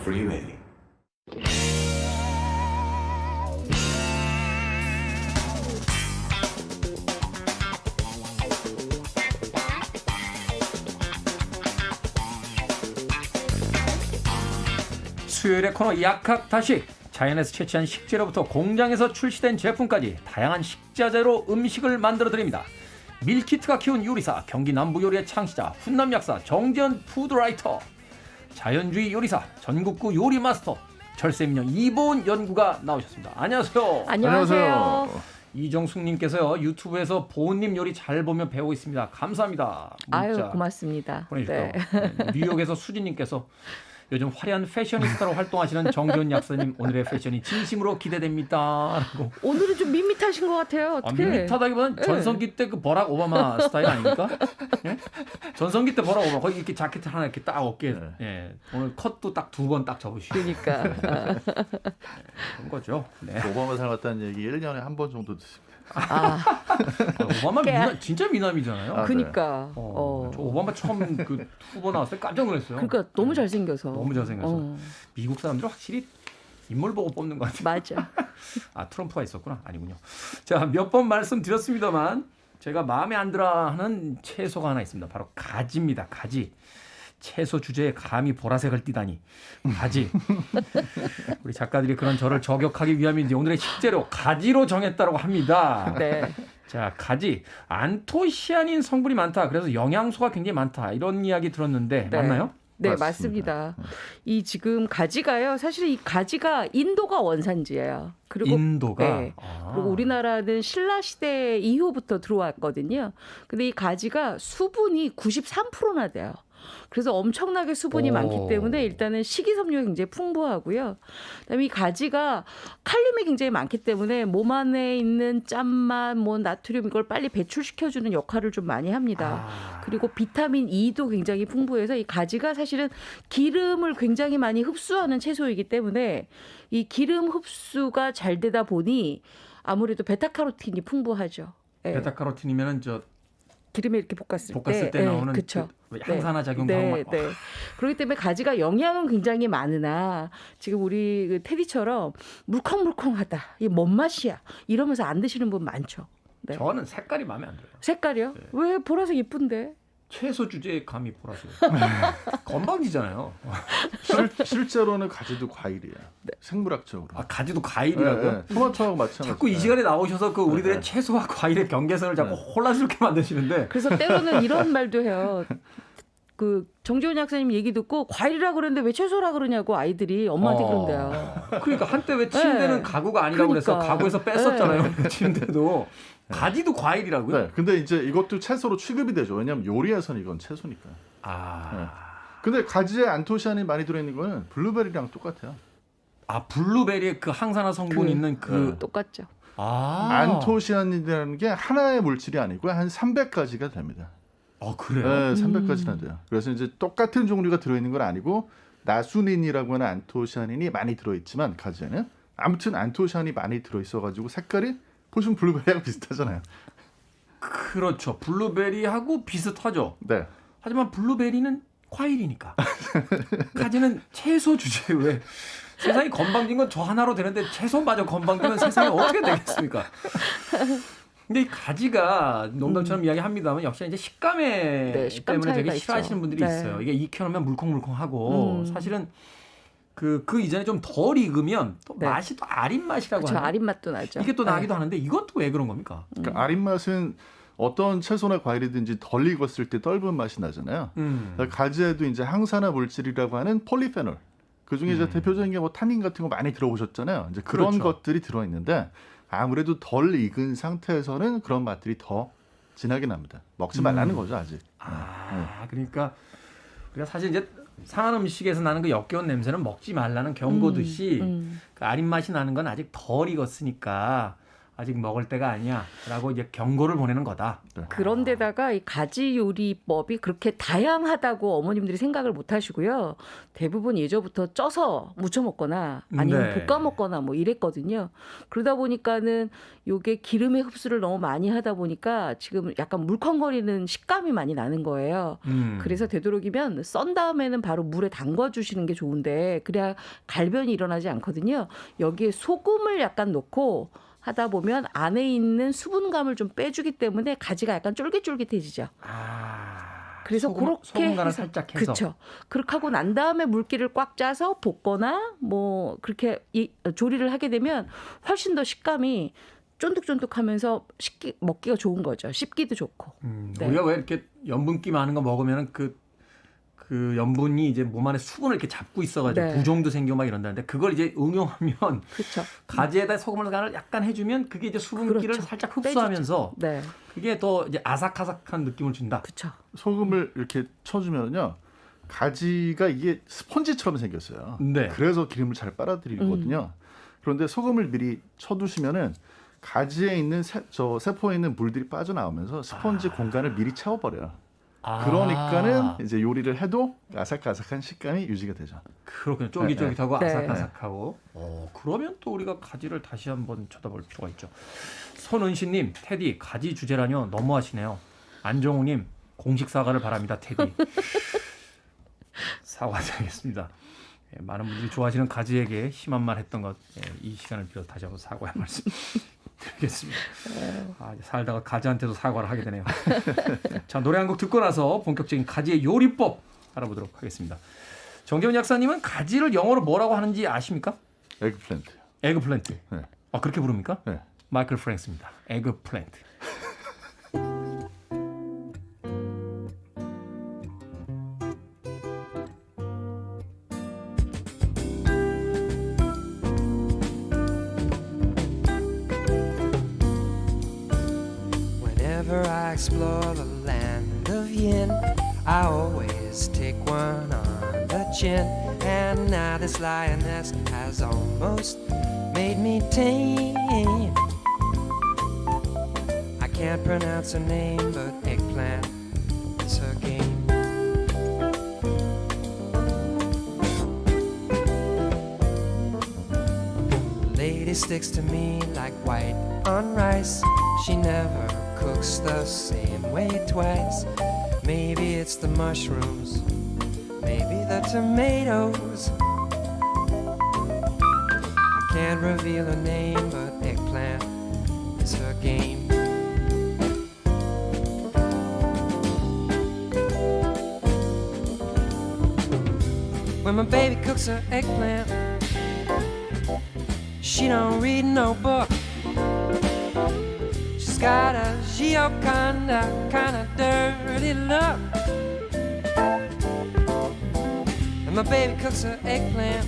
Freeway. 수요일의 코너 약학다식. 자연에서 채취한 식재료부터 공장에서 출시된 제품까지 다양한 식자재로 음식을 만들어드립니다. 밀키트가 키운 요리사, 경기 남부 요리의 창시자, 훈남 약사 정지현 푸드라이터, 자연주의 요리사, 전국구 요리 마스터, 절세미녀 이보은 연구가 나오셨습니다. 안녕하세요. 안녕하세요. 이정숙님께서요, 유튜브에서 보은님 요리 잘 보면 배우고 있습니다. 감사합니다. 문자 아유, 고맙습니다. 보내주셨고, 뉴욕에서 수진님께서 요즘 화려한 패셔니스타로 활동하시는 정지훈 약사님, 오늘의 패션이 진심으로 기대됩니다. 라고. 오늘은 좀 밋밋하신 것 같아요. 어떻게? 밋밋하다기보다는 전성기 때 그 버락 오바마 스타일 아닙니까? 예? 전성기 때 버락 오바마 거기 이렇게 자켓 하나 이렇게 딱 어깨. 예. 오늘 컷도 딱 2번 딱 접으시고. 그러니까. 그런 거죠. 네. 오바마 닮았다는 얘기 1년에 한 번 정도 듣습니다. 오바마 진짜 미남이잖아요. 그러니까. 저 오바마 처음 그 후보 나왔을 때 깜짝 놀랐어요. 그러니까 너무 잘생겨서. 너무 잘생겨서. 미국 사람들은 확실히 인물 보고 뽑는 것 같아요. 맞아. 아, 트럼프가 있었구나. 아니군요. 자, 몇 번 말씀드렸습니다만 제가 마음에 안 들어 하는 채소가 하나 있습니다. 바로 가지입니다. 가지. 채소 주제에 감히 보라색을 띠다니. 가지. 우리 작가들이 그런 저를 저격하기 위함인지 오늘의 식재료 가지로 정했다고 합니다. 네. 자, 가지. 안토시아닌 성분이 많다. 그래서 영양소가 굉장히 많다. 이런 이야기 들었는데 네. 맞나요? 네, 맞습니다. 맞습니다. 이 지금 가지가요. 사실 이 가지가 인도가 원산지예요. 그리고 인도가. 네. 그리고 우리나라는 신라 시대 이후부터 들어왔거든요. 근데 이 가지가 수분이 93%나 돼요. 그래서 엄청나게 수분이 많기 때문에 일단은 식이섬유가 굉장히 풍부하고요. 그다음에 이 가지가 칼륨이 굉장히 많기 때문에 몸 안에 있는 짠맛, 뭐 나트륨 이걸 빨리 배출시켜주는 역할을 좀 많이 합니다. 그리고 비타민 E도 굉장히 풍부해서 이 가지가 사실은 기름을 굉장히 많이 흡수하는 채소이기 때문에 이 기름 흡수가 잘 되다 보니 아무래도 베타카로틴이 풍부하죠. 네. 베타카로틴이면은 저 기름에 이렇게 볶았을 때 나오는 그쵸. 그 항산화 작용도 하고 막. 네. 그렇기 때문에 가지가 영양은 굉장히 많으나 지금 우리 그 테디처럼 물컹물컹하다. 이게 뭔 맛이야? 이러면서 안 드시는 분 많죠. 네. 저는 색깔이 마음에 안 들어요. 색깔이요? 네. 왜 보라색 예쁜데? 채소 주제에 감히 보라색. 건방지잖아요. 실제로는 가지도 과일이에요. 생물학적으로. 아, 가지도 과일이라고요? 네. 토마토하고 마찬가지. 자꾸 이 시간에 나오셔서 그 우리들의 채소와 과일의 경계선을 자꾸 혼란스럽게 만드시는데. 그래서 때로는 이런 말도 해요. 그 정지훈 약사님 얘기 듣고 과일이라 그러는데 왜 채소라 그러냐고 아이들이 엄마한테 그런대요. 그러니까 한때 왜 침대는 네. 가구가 아니라고 그래서 그러니까. 가구에서 뺐었잖아요. 침대도. 가지도 과일이라고요? 네. 근데 이제 이것도 채소로 취급이 되죠. 왜냐하면 요리에서는 이건 채소니까. 근데 가지에 안토시아닌이 많이 들어있는 거는 블루베리랑 똑같아요. 아, 블루베리에 그 항산화 성분 있는 그. 똑같죠. 안토시아닌이라는 게 하나의 물질이 아니고 한 300가지가 됩니다. 그래요? 네, 300가지나 돼요. 그래서 이제 똑같은 종류가 들어있는 건 아니고 나수닌이라고 하는 안토시아닌이 많이 들어있지만 가지에는 아무튼 안토시아닌이 많이 들어있어가지고 색깔이 보시면 블루베리하고 비슷하잖아요. 그렇죠. 블루베리하고 비슷하죠. 네. 하지만 블루베리는 과일이니까. 가지는 채소 주제에 왜 세상이 건방진 건 저 하나로 되는데 채소마저 건방지면 세상이 어떻게 되겠습니까? 근데 이 가지가 농담처럼 이야기합니다만 역시 이제 식감에 식감 때문에 되게 차이가 싫어하시는 있죠. 분들이 있어요. 이게 익혀놓으면 물컹물컹하고 사실은 그 이전에 좀 덜 익으면 또 맛이 또 아린 맛이라고 그렇죠. 하는. 아린 맛도 나죠. 이게 또 나기도 하는데 이것도 왜 그런 겁니까? 그러니까 아린 맛은 어떤 채소나 과일이든지 덜 익었을 때 떫은 맛이 나잖아요. 가지에도 이제 항산화 물질이라고 하는 폴리페놀. 그 중에 이제 대표적인 게 뭐 타닌 같은 거 많이 들어보셨잖아요. 이제 그런 그렇죠. 것들이 들어있는데 아무래도 덜 익은 상태에서는 그런 맛들이 더 진하게 납니다. 먹지 말라는 거죠, 아직. 그러니까 우리가 사실 이제 상한 음식에서 나는 그 역겨운 냄새는 먹지 말라는 경고듯이 그 아린 맛이 나는 건 아직 덜 익었으니까 아직 먹을 때가 아니야라고 이제 경고를 보내는 거다. 그런데다가 이 가지 요리법이 그렇게 다양하다고 어머님들이 생각을 못 하시고요. 대부분 예전부터 쪄서 무쳐 먹거나 아니면 네. 볶아 먹거나 뭐 이랬거든요. 그러다 보니까는 요게 기름의 흡수를 너무 많이 하다 보니까 지금 약간 물컹거리는 식감이 많이 나는 거예요. 그래서 되도록이면 썬 다음에는 바로 물에 담궈 주시는 게 좋은데 그래야 갈변이 일어나지 않거든요. 여기에 소금을 약간 넣고 하다 보면 안에 있는 수분감을 좀 빼주기 때문에 가지가 약간 쫄깃쫄깃해지죠. 그래서 그렇게 소금 간을 해서 살짝 해서. 그렇죠. 그렇게 하고 난 다음에 물기를 꽉 짜서 볶거나 뭐 그렇게 조리를 하게 되면 훨씬 더 식감이 쫀득쫀득하면서 먹기가 좋은 거죠. 씹기도 좋고. 네. 우리가 왜 이렇게 염분기 많은 거 먹으면 그 염분이 이제 몸 안에 수분을 이렇게 잡고 있어가지고 네. 부종도 생기고 막 이런다는데 그걸 이제 응용하면 그렇죠. 가지에다 소금을 간을 약간 해주면 그게 이제 수분기를 그렇죠. 살짝 흡수하면서 네, 그게 더 이제 아삭아삭한 느낌을 준다. 그렇죠. 소금을 이렇게 쳐주면요. 가지가 이게 스펀지처럼 생겼어요. 네. 그래서 기름을 잘 빨아들이거든요. 그런데 소금을 미리 쳐두시면은 가지에 있는 세포에 있는 물들이 빠져나오면서 스펀지 공간을 미리 채워버려요. 그러니까는 이제 요리를 해도 아삭아삭한 식감이 유지가 되죠. 그렇군요. 쫄깃쫄깃하고 네. 아삭아삭하고. 그러면 또 우리가 가지를 다시 한번 쳐다볼 필요가 있죠. 손은시님, 테디 가지 주제라뇨 너무하시네요. 안정우님, 공식 사과를 바랍니다. 테디. 사과드리겠습니다. 예, 많은 분들이 좋아하시는 가지에게 심한 말 했던 것, 이 시간을 빌어 다시 한번 사과의 말씀 드리겠습니다. 살다가 가지한테도 사과를 하게 되네요. 자, 노래 한 곡 듣고 나서 본격적인 가지의 요리법 알아보도록 하겠습니다. 정재훈 약사님은 가지를 영어로 뭐라고 하는지 아십니까? 에그플랜트. 에그플랜트. 네. 그렇게 부릅니까? 네. 마이클 프랭스입니다. 에그플랜트. Whenever I explore the land of yin, I always take one on the chin. And now this lioness has almost made me tame. I can't pronounce her name, but eggplant is her game. The lady sticks to me like white on rice. She never cooks the same way twice. Maybe it's the mushrooms, maybe the tomatoes. I can't reveal her name, but eggplant is her game. When my baby cooks her eggplant, she don't read no book. She's got a Gioconda kind of dirty look. And my baby cooks her eggplant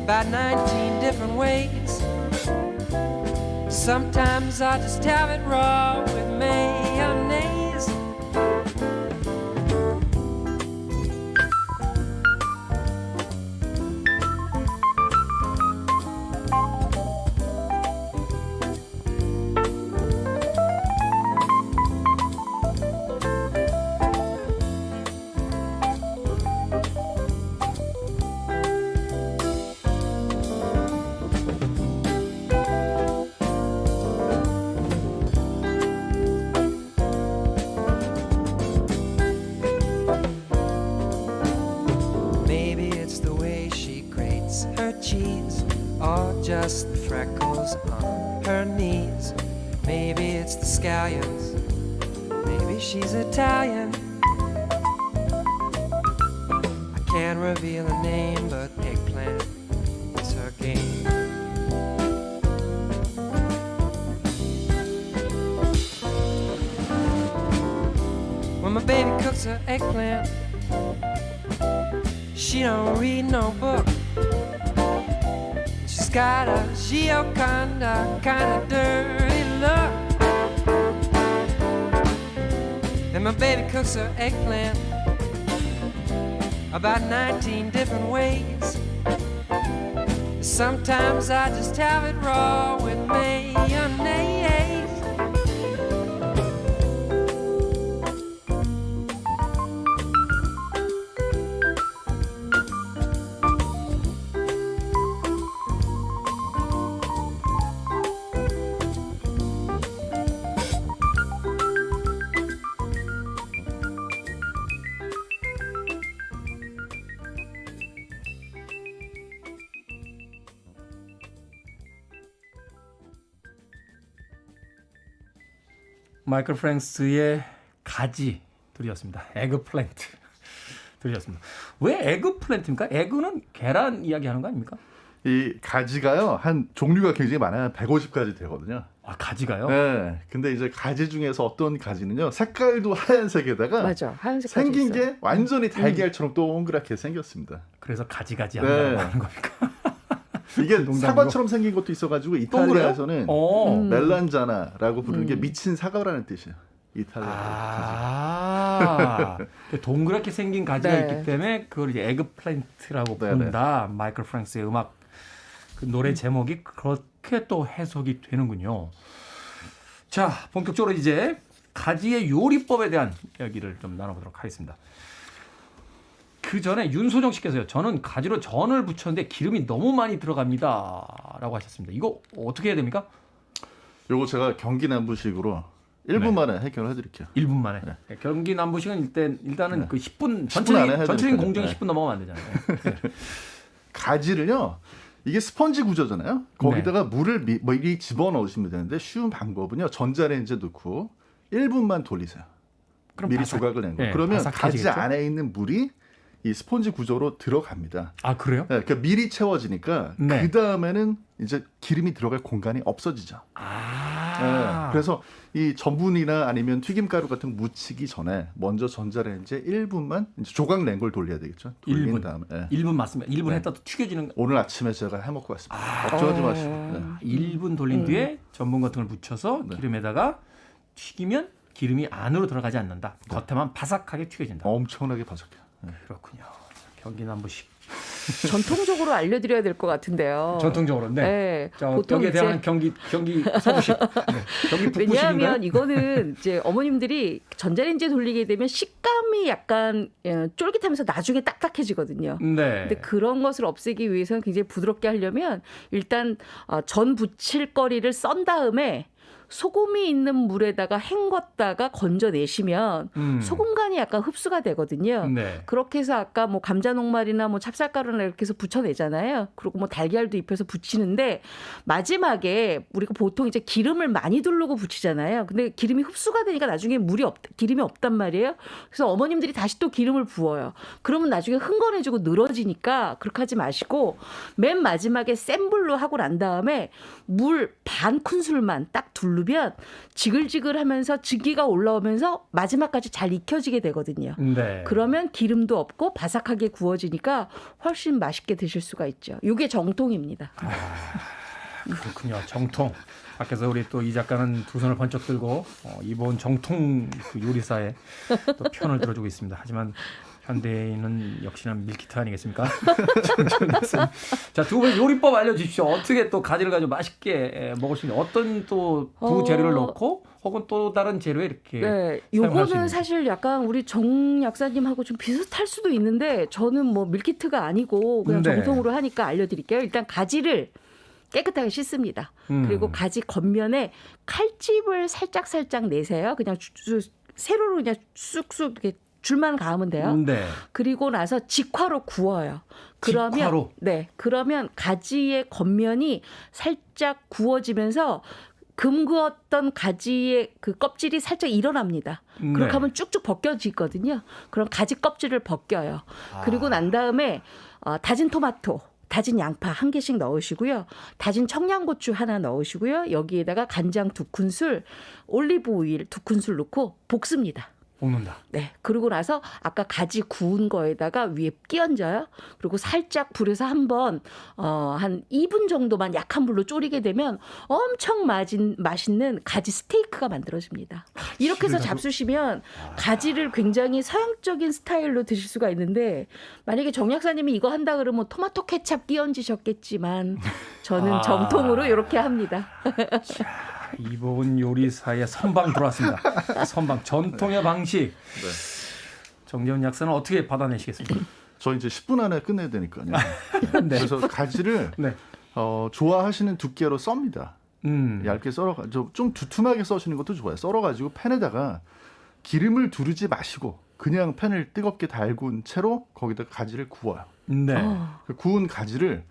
about 19 different ways. Sometimes I just have it raw with mayonnaise. Maybe it's the way she grates her cheese, or just the freckles on her knees. Maybe it's the scallions, maybe she's Italian. I can't reveal her name, but eggplant is her game. When my baby cooks her eggplant, she don't read no book. She's got a Gioconda kind of dirty look. And my baby cooks her eggplant about 19 different ways. Sometimes I just have it raw with mayonnaise. 마이클 프랭스의 가지 들이었습니다. 에그플랜트 들이었습니다. 왜 에그플랜트입니까? 에그는 계란 이야기하는 거 아닙니까? 이 가지가요, 한 종류가 굉장히 많아요. 한 150가지 되거든요. 아, 가지가요? 네. 근데 이제 가지 중에서 어떤 가지는요, 색깔도 하얀색에다가 맞아. 하얀색 생긴 가지 있어. 게 완전히 달걀처럼 동그랗게 생겼습니다. 그래서 가지가지 네. 한다고 하는 겁니까? 이게 농담이고. 사과처럼 생긴 것도 있어가지고 동그래요? 이탈리아에서는 멜란자나라고 부르는 게 미친 사과라는 뜻이에요. 이탈리아. 아, 동그랗게 생긴 가지가 네. 있기 때문에 그걸 이제 에그플랜트라고 네네. 부른다. 마이클 프랭스의 음악 그 노래 제목이 그렇게 또 해석이 되는군요. 자, 본격적으로 이제 가지의 요리법에 대한 이야기를 좀 나눠보도록 하겠습니다. 그 전에 윤소정 씨께서요. 저는 가지로 전을 부쳤는데 기름이 너무 많이 들어갑니다라고 하셨습니다. 이거 어떻게 해야 됩니까? 요거 제가 경기 남부식으로 1분 만에 해결을 해드릴게요. 1분 만에. 네, 경기 남부식은 일단은 네. 그 10분 10분 안에 해야 전체적인 되니까요. 공정이 네. 10분 넘어가면 안 되잖아요. 네. 가지를요, 이게 스펀지 구조잖아요. 거기다가 물을 미리 집어넣으시면 되는데 쉬운 방법은요, 전자레인지에 넣고 1분만 돌리세요. 그럼 미리 바삭- 조각을 낸 거. 네, 그러면 가지 바삭해지겠죠? 안에 있는 물이 이 스펀지 구조로 들어갑니다. 아, 그래요? 네, 그러니까 미리 채워지니까 네. 그 다음에는 이제 기름이 들어갈 공간이 없어지죠. 아. 네, 그래서 이 전분이나 아니면 튀김가루 같은 거 묻히기 전에 먼저 전자레인지에 1분만 이제 조각 낸 걸 돌려야 되겠죠. 돌린 1분. 다음에. 네. 1분 맞습니다. 1분 네. 했다 또 튀겨지는 오늘 아침에 제가 해먹고 왔습니다. 걱정하지 마시고. 네. 1분 돌린 뒤에 전분 같은 걸 묻혀서 네. 기름에다가 튀기면 기름이 안으로 들어가지 않는다. 겉에만 바삭하게 튀겨진다. 엄청나게 바삭해요. 네. 그렇군요. 경기 남부식. 전통적으로 알려드려야 될 것 같은데요. 전통적으로. 네. 네. 자, 보통 여기에 이제 대한 경기 서부식. 네. 경기 북부식인가요? 왜냐하면 이거는 이제 어머님들이 전자레인지에 돌리게 되면 식감이 약간 쫄깃하면서 나중에 딱딱해지거든요. 네. 근데 그런 것을 없애기 위해서는 굉장히 부드럽게 하려면 일단 전 부칠 거리를 썬 다음에 소금이 있는 물에다가 헹궜다가 건져내시면 소금간이 약간 흡수가 되거든요. 네. 그렇게 해서 아까 뭐 감자 녹말이나 뭐 찹쌀가루나 이렇게 해서 부쳐내잖아요. 그리고 뭐 달걀도 입혀서 부치는데 마지막에 우리가 보통 이제 기름을 많이 두르고 부치잖아요. 근데 기름이 흡수가 되니까 나중에 기름이 없단 말이에요. 그래서 어머님들이 다시 또 기름을 부어요. 그러면 나중에 흥건해지고 늘어지니까 그렇게 하지 마시고 맨 마지막에 센 불로 하고 난 다음에 물 반 큰술만 딱 두르면 지글지글하면서 증기가 올라오면서 마지막까지 잘 익혀지게 되거든요. 네. 그러면 기름도 없고 바삭하게 구워지니까 훨씬 맛있게 드실 수가 있죠. 이게 정통입니다. 그렇군요. 정통. 밖에서 우리 또 이 작가는 두 손을 번쩍 들고 이번 정통 그 요리사의 또 편을 들어주고 있습니다. 하지만 현대인은 역시나 밀키트 아니겠습니까? 자, 두 분 요리법 알려주십시오. 어떻게 또 가지를 가지고 맛있게 먹을 수 있는 어떤 또 부재료를 넣고 혹은 또 다른 재료에 이렇게 네, 사용할 수 요거는 있는지. 사실 약간 우리 정 약사님하고 좀 비슷할 수도 있는데 저는 뭐 밀키트가 아니고 그냥 네. 정통으로 하니까 알려드릴게요. 일단 가지를 깨끗하게 씻습니다. 그리고 가지 겉면에 칼집을 살짝 내세요. 그냥 세로로 그냥 쑥쑥 이렇게 줄만 가으면 돼요. 네. 그리고 나서 직화로 구워요. 그러면 직화로? 네, 그러면 가지의 겉면이 살짝 구워지면서 금구었던 가지의 그 껍질이 살짝 일어납니다. 그렇게 네. 하면 쭉쭉 벗겨지거든요. 그럼 가지 껍질을 벗겨요. 그리고 난 다음에 다진 토마토, 다진 양파 1개씩 넣으시고요. 다진 청양고추 하나 넣으시고요. 여기에다가 간장 2큰술, 올리브 오일 2큰술 넣고 볶습니다. 볶는다. 네. 그러고 나서 아까 가지 구운 거에다가 위에 끼얹어요. 그리고 살짝 불에서 한번 한 2분 정도만 약한 불로 졸이게 되면 엄청 맛있는 가지 스테이크가 만들어집니다. 이렇게 해서 잡수시면 가지를 굉장히 서양적인 스타일로 드실 수가 있는데 만약에 정 약사님이 이거 한다 그러면 토마토 케찹 끼얹으셨겠지만 저는 정통으로 이렇게 합니다. 이보은 요리사의 선방 들어왔습니다. 선방 전통의 방식. 정재훈 약사는 어떻게 받아내시겠습니까? 저 이제 10분 안에 끝내야 되니까요. 네. 그래서 가지를 네. 좋아하시는 두께로 썹니다. 얇게 썰어가지고 좀 두툼하게 써시는 것도 좋아요. 썰어가지고 팬에다가 기름을 두르지 마시고 그냥 팬을 뜨겁게 달군 채로 거기다 가지를 구워요. 네. 그 구운 가지를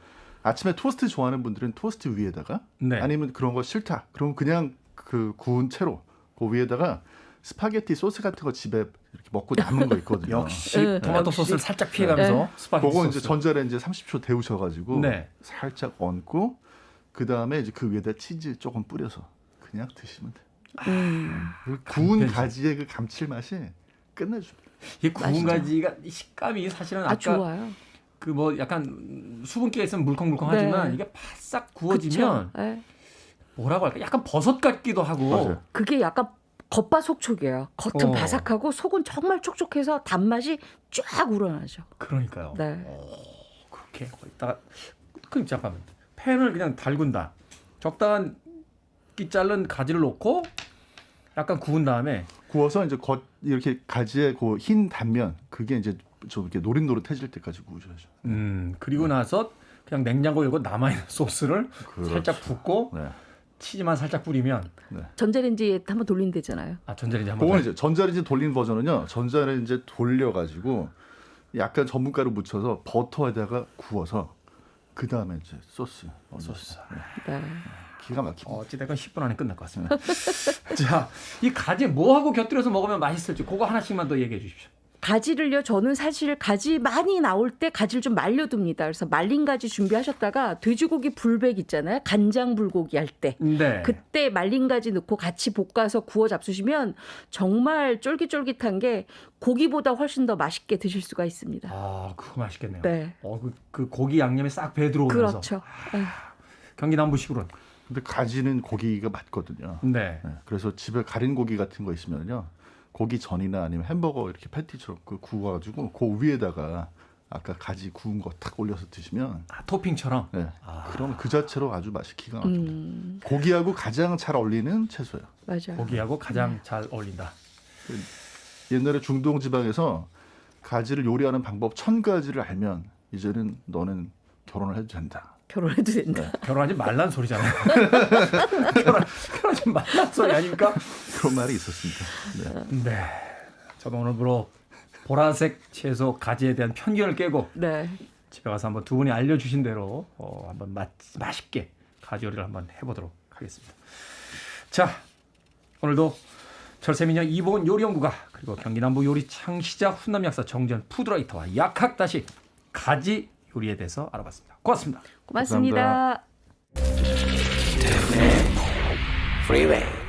아침에 토스트 좋아하는 분들은 토스트 위에다가 네. 아니면 그런 거 싫다. 그럼 그냥 그 구운 채로 그 위에다가 스파게티 소스 같은 거 집에 이렇게 먹고 남은 거 있거든요. 역시 토마토 소스를 살짝 피해가면서 스파게티 그거 소스. 이제 전자레인지에 30초 데우셔가지고 네. 살짝 얹고 그 다음에 이제 그 위에다 치즈 조금 뿌려서 그냥 드시면 돼요. 그 구운 간편식. 가지의 그 감칠맛이 끝내줍니다. 이 구운 맛있죠. 가지가 식감이 사실은 아까 좋아요. 그 뭐 약간 수분기가 있으면 물컹물컹하지만 네. 이게 바싹 구워지면 그쵸? 네. 뭐라고 할까? 약간 버섯 같기도 하고. 맞아요. 그게 약간 겉바속촉이에요. 겉은 어. 바삭하고 속은 정말 촉촉해서 단맛이 쫙 우러나죠. 그러니까요. 네. 그렇게 거기다가 그럼 잠깐만 팬을 그냥 달군다. 적당한 끼 자른 가지를 넣고 약간 구운 다음에 구워서 이제 겉 이렇게 가지의 그 흰 단면 그게 이제 좀 이렇게 노릇노릇해질 때까지 구우셔야죠. 그리고 나서 그냥 냉장고 열고 남아있는 소스를 그렇죠. 살짝 붓고 네. 치즈만 살짝 뿌리면 전자레인지에 한번 돌리면 되잖아요. 전자레인지 한번 그건 이제 전자레인지 돌린 버전은요. 전자레인지 돌려가지고 약간 전분가루 묻혀서 버터에다가 구워서 그 다음에 이제 소스. 네. 기가 막힙니다. 어찌됐건 10분 안에 끝날 것 같습니다. 자, 이 가지 뭐하고 곁들여서 먹으면 맛있을지 그거 하나씩만 더 얘기해 주십시오. 가지를요. 저는 사실 가지 많이 나올 때 가지를 좀 말려둡니다. 그래서 말린 가지 준비하셨다가 돼지고기 불백 있잖아요. 간장 불고기 할 때. 네. 그때 말린 가지 넣고 같이 볶아서 구워 잡수시면 정말 쫄깃쫄깃한 게 고기보다 훨씬 더 맛있게 드실 수가 있습니다. 아, 그거 맛있겠네요. 네. 그 고기 양념이 싹 배 들어오면서. 그렇죠. 경기 남부식으로는. 근데 가지는 고기가 맞거든요. 네. 네, 그래서 집에 가린 고기 같은 거 있으면요. 고기 전이나 아니면 햄버거 이렇게 패티처럼 그 구워가지고 그 위에다가 아까 가지 구운 거 탁 올려서 드시면 토핑처럼. 네, 그럼 그 자체로 아주 맛이 기가 막힙니다. 고기하고 가장 잘 어울리는 채소예요. 맞아요. 고기하고 가장 잘 어울린다. 옛날에 중동 지방에서 가지를 요리하는 방법 1000가지를 알면 이제는 너는 결혼을 해도 된다. 결혼해도 된다. 결혼하지 말란 소리잖아요. 결혼하지 말란 소리 아닙니까? 그런 말이 있었습니다. 네. 네. 저도 오늘부로 보라색 채소 가지에 대한 편견을 깨고 네. 집에 가서 한번 두 분이 알려주신 대로 한번 맛있게 가지 요리를 한번 해보도록 하겠습니다. 자, 오늘도 철새미녀 이보은 요리연구가 그리고 경기 남부 요리 창시자 훈남 약사 정재훈 푸드라이터와 약학다시 가지 요리에 대해서 알아봤습니다. 고맙습니다. 고맙습니다. 감사합니다. Freeway.